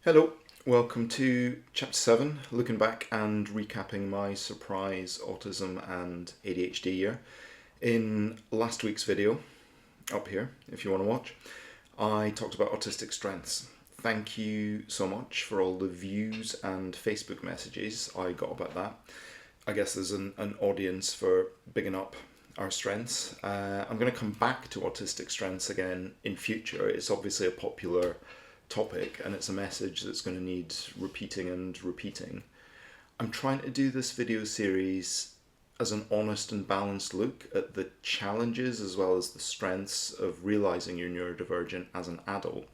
Hello, welcome to Chapter 7, looking back and recapping my surprise autism and ADHD year. In last week's video, up here if you want to watch, I talked about autistic strengths. Thank you so much for all the views and Facebook messages I got about that. I guess there's an audience for bigging up our strengths. I'm going to come back to autistic strengths again in future. It's obviously a popular topic and it's a message that's going to need repeating and repeating. I'm trying to do this video series as an honest and balanced look at the challenges as well as the strengths of realizing you're neurodivergent as an adult.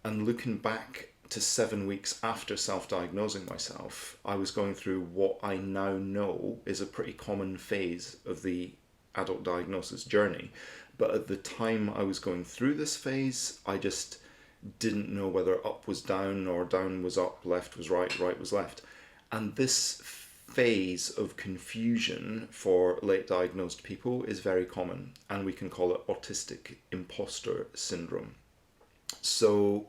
And looking back to 7 weeks after self-diagnosing myself, I was going through what I now know is a pretty common phase of the adult diagnosis journey. But at the time I was going through this phase, I just didn't know whether up was down or down was up, left was right, right was left. And this phase of confusion for late diagnosed people is very common, and we can call it Autistic Imposter Syndrome. So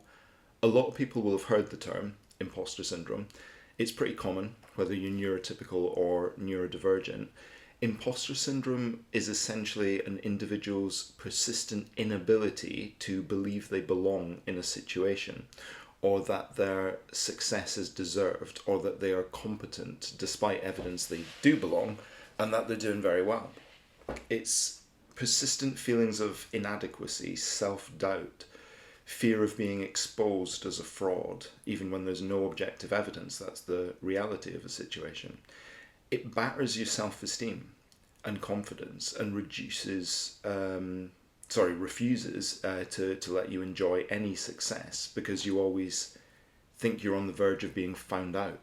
a lot of people will have heard the term imposter syndrome. It's pretty common, whether you're neurotypical or neurodivergent. Imposter syndrome is essentially an individual's persistent inability to believe they belong in a situation, or that their success is deserved, or that they are competent despite evidence they do belong, and that they're doing very well. It's persistent feelings of inadequacy, self-doubt, fear of being exposed as a fraud, even when there's no objective evidence that's the reality of a situation. It batters your self-esteem and confidence and refuses to let you enjoy any success because you always think you're on the verge of being found out.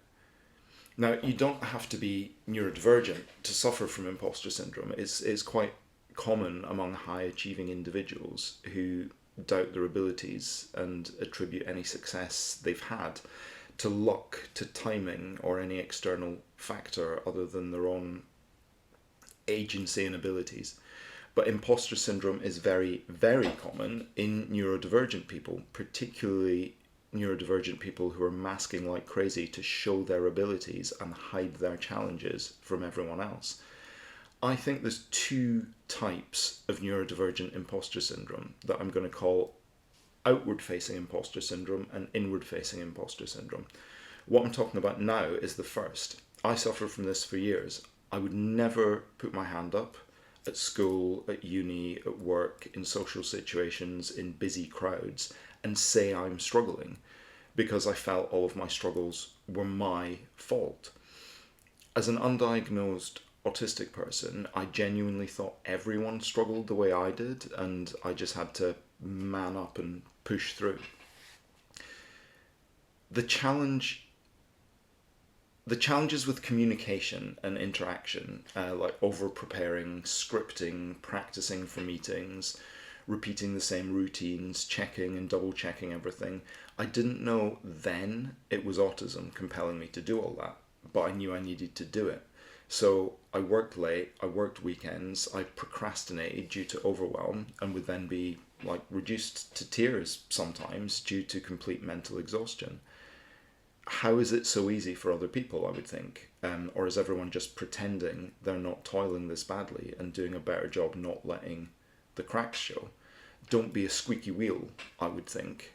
Now, you don't have to be neurodivergent to suffer from imposter syndrome. It's quite common among high-achieving individuals who doubt their abilities and attribute any success they've had to luck, to timing, or any external factor other than their own agency and abilities. But imposter syndrome is very, very common in neurodivergent people, particularly neurodivergent people who are masking like crazy to show their abilities and hide their challenges from everyone else. I think there's two types of neurodivergent imposter syndrome that I'm going to call outward-facing imposter syndrome and inward-facing imposter syndrome. What I'm talking about now is the first. I suffered from this for years. I would never put my hand up at school, at uni, at work, in social situations, in busy crowds, and say I'm struggling because I felt all of my struggles were my fault. As an undiagnosed autistic person, I genuinely thought everyone struggled the way I did, and I just had to man up and push through. The challenges with communication and interaction, like over preparing, scripting, practicing for meetings, repeating the same routines, checking and double checking everything. I didn't know then it was autism compelling me to do all that, but I knew I needed to do it. So I worked late, I worked weekends, I procrastinated due to overwhelm, and would then be like reduced to tears sometimes due to complete mental exhaustion. How is it so easy for other people, I would think? Or is everyone just pretending they're not toiling this badly and doing a better job not letting the cracks show? Don't be a squeaky wheel, I would think.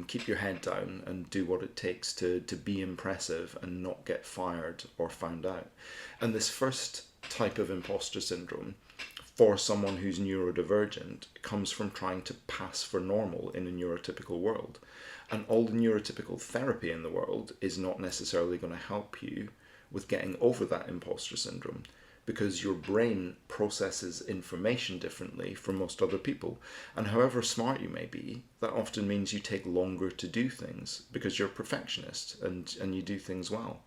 Keep your head down and do what it takes to be impressive and not get fired or found out. And this first type of imposter syndrome for someone who's neurodivergent comes from trying to pass for normal in a neurotypical world. And all the neurotypical therapy in the world is not necessarily going to help you with getting over that imposter syndrome, because your brain processes information differently from most other people. And however smart you may be, that often means you take longer to do things because you're a perfectionist and you do things well.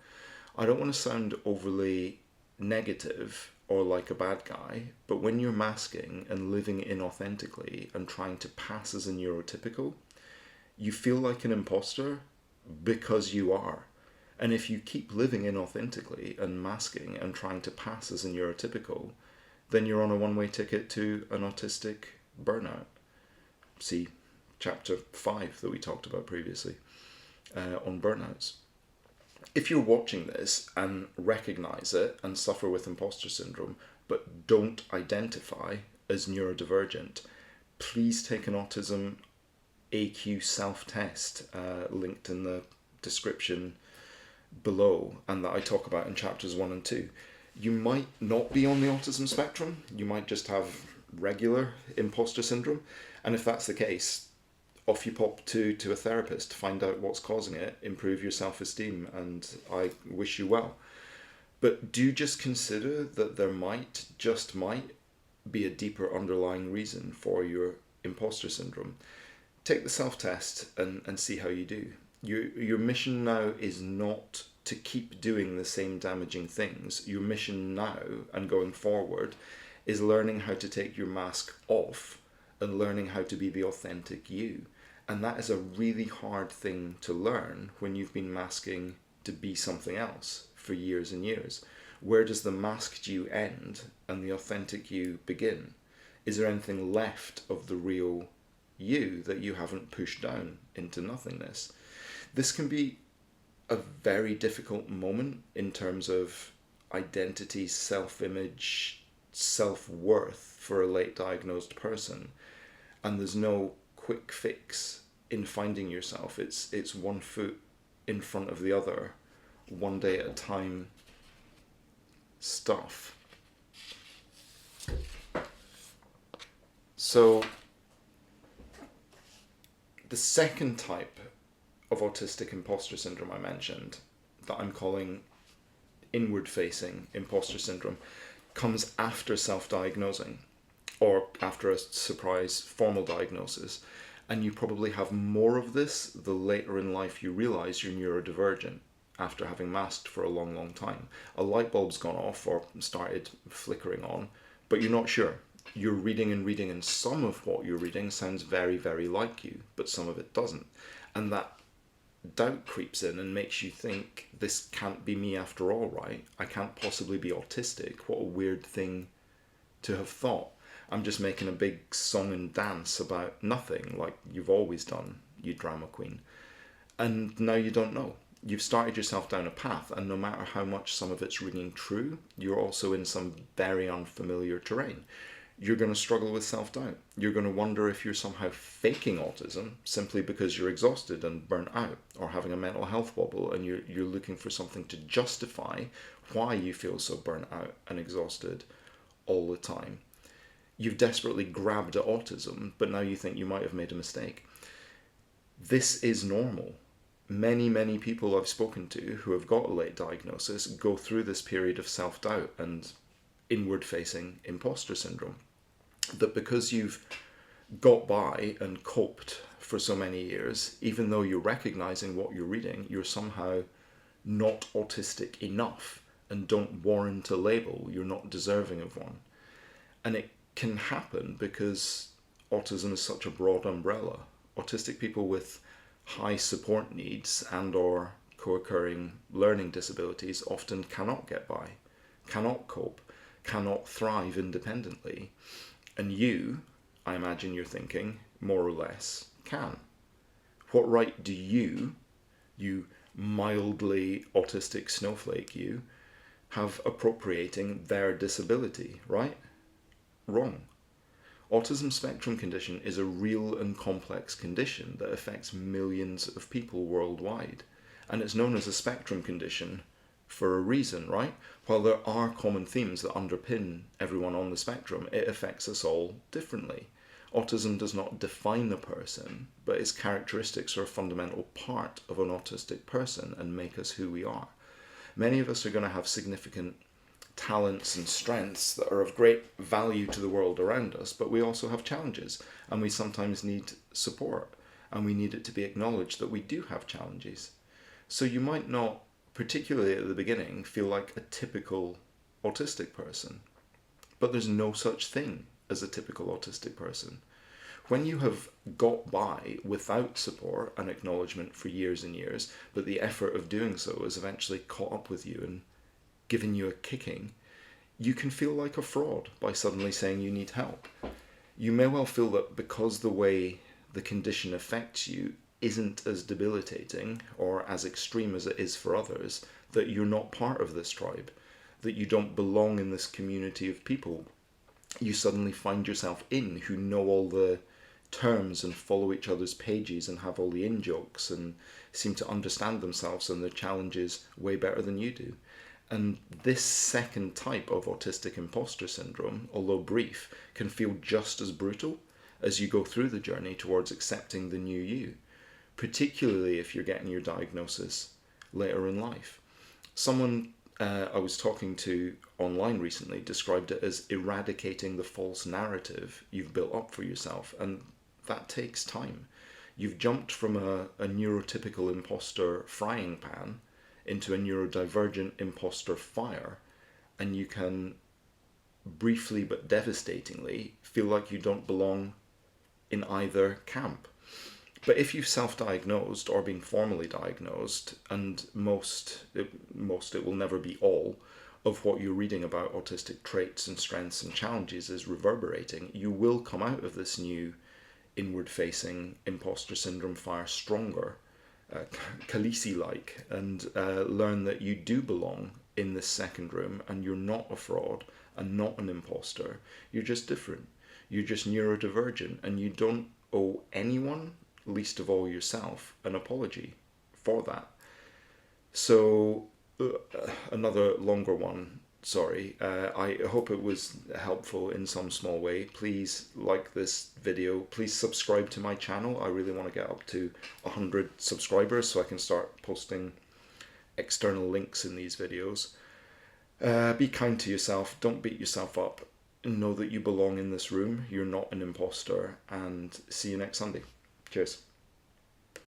I don't want to sound overly negative or like a bad guy, but when you're masking and living inauthentically and trying to pass as a neurotypical, you feel like an imposter because you are. And if you keep living inauthentically and masking and trying to pass as a neurotypical, then you're on a one-way ticket to an autistic burnout. See chapter 5 that we talked about previously. on burnouts. If you're watching this and recognize it and suffer with imposter syndrome, but don't identify as neurodivergent, please take an Autism AQ self-test linked in the description below, and that I talk about in chapters 1 and 2. You might not be on the autism spectrum, you might just have regular imposter syndrome, and if that's the case, off you pop to a therapist to find out what's causing it, improve your self-esteem, and I wish you well. But do just consider that there might be a deeper underlying reason for your imposter syndrome. Take the self-test and see how you do. Your mission now is not to keep doing the same damaging things. Your mission now and going forward is learning how to take your mask off and learning how to be the authentic you. And that is a really hard thing to learn when you've been masking to be something else for years and years. Where does the masked you end and the authentic you begin? Is there anything left of the real you that you haven't pushed down into nothingness? This can be a very difficult moment in terms of identity, self-image, self-worth for a late diagnosed person. And there's no quick fix in finding yourself. It's one foot in front of the other, one day at a time stuff. So the second type of autistic imposter syndrome I mentioned, that I'm calling inward-facing imposter syndrome, comes after self-diagnosing or after a surprise formal diagnosis. And you probably have more of this the later in life you realize you're neurodivergent after having masked for a long, long time. A light bulb's gone off or started flickering on, but you're not sure. You're reading, and some of what you're reading sounds very, very like you, but some of it doesn't. And that doubt creeps in and makes you think, this can't be me after all, right? I can't possibly be autistic. What a weird thing to have thought. I'm just making a big song and dance about nothing, like you've always done, you drama queen. And now you don't know. You've started yourself down a path, and no matter how much some of it's ringing true, you're also in some very unfamiliar terrain. You're going to struggle with self-doubt. You're going to wonder if you're somehow faking autism simply because you're exhausted and burnt out, or having a mental health wobble, and you're looking for something to justify why you feel so burnt out and exhausted all the time. You've desperately grabbed at autism, but now you think you might have made a mistake. This is normal. Many, many people I've spoken to who have got a late diagnosis go through this period of self-doubt and inward-facing imposter syndrome. That because you've got by and coped for so many years, even though you're recognizing what you're reading, you're somehow not autistic enough and don't warrant a label. You're not deserving of one. And it can happen because autism is such a broad umbrella. Autistic people with high support needs and or co-occurring learning disabilities often cannot get by, cannot cope, cannot thrive independently. And you, I imagine you're thinking, more or less, can. What right do you mildly autistic snowflake you, have appropriating their disability, right? Wrong. Autism spectrum condition is a real and complex condition that affects millions of people worldwide. And it's known as a spectrum condition for a reason, right? While there are common themes that underpin everyone on the spectrum, it affects us all differently. Autism does not define a person, but its characteristics are a fundamental part of an autistic person and make us who we are. Many of us are going to have significant talents and strengths that are of great value to the world around us, but we also have challenges, and we sometimes need support, and we need it to be acknowledged that we do have challenges. So you might not, particularly at the beginning, feel like a typical autistic person, but there's no such thing as a typical autistic person. When you have got by without support and acknowledgement for years and years, but the effort of doing so has eventually caught up with you and given you a kicking, you can feel like a fraud by suddenly saying you need help. You may well feel that because the way the condition affects you isn't as debilitating or as extreme as it is for others, that you're not part of this tribe, that you don't belong in this community of people you suddenly find yourself in, who know all the terms and follow each other's pages and have all the in-jokes and seem to understand themselves and their challenges way better than you do. And this second type of autistic imposter syndrome, although brief, can feel just as brutal as you go through the journey towards accepting the new you, particularly if you're getting your diagnosis later in life. Someone I was talking to online recently described it as eradicating the false narrative you've built up for yourself, and that takes time. You've jumped from a neurotypical imposter frying pan into a neurodivergent imposter fire, and you can briefly but devastatingly feel like you don't belong in either camp. But if you've self-diagnosed or been formally diagnosed, and it will never be all, of what you're reading about autistic traits and strengths and challenges is reverberating, you will come out of this new inward-facing imposter syndrome fire stronger, Khaleesi-like, and learn that you do belong in this second room, and you're not a fraud and not an imposter. You're just different. You're just neurodivergent, and you don't owe anyone, least of all yourself, an apology for that. So another longer one, sorry. I hope it was helpful in some small way. Please like this video. Please subscribe to my channel. I really want to get up to 100 subscribers so I can start posting external links in these videos. Be kind to yourself. Don't beat yourself up. Know that you belong in this room. You're not an imposter. And see you next Sunday. Cheers.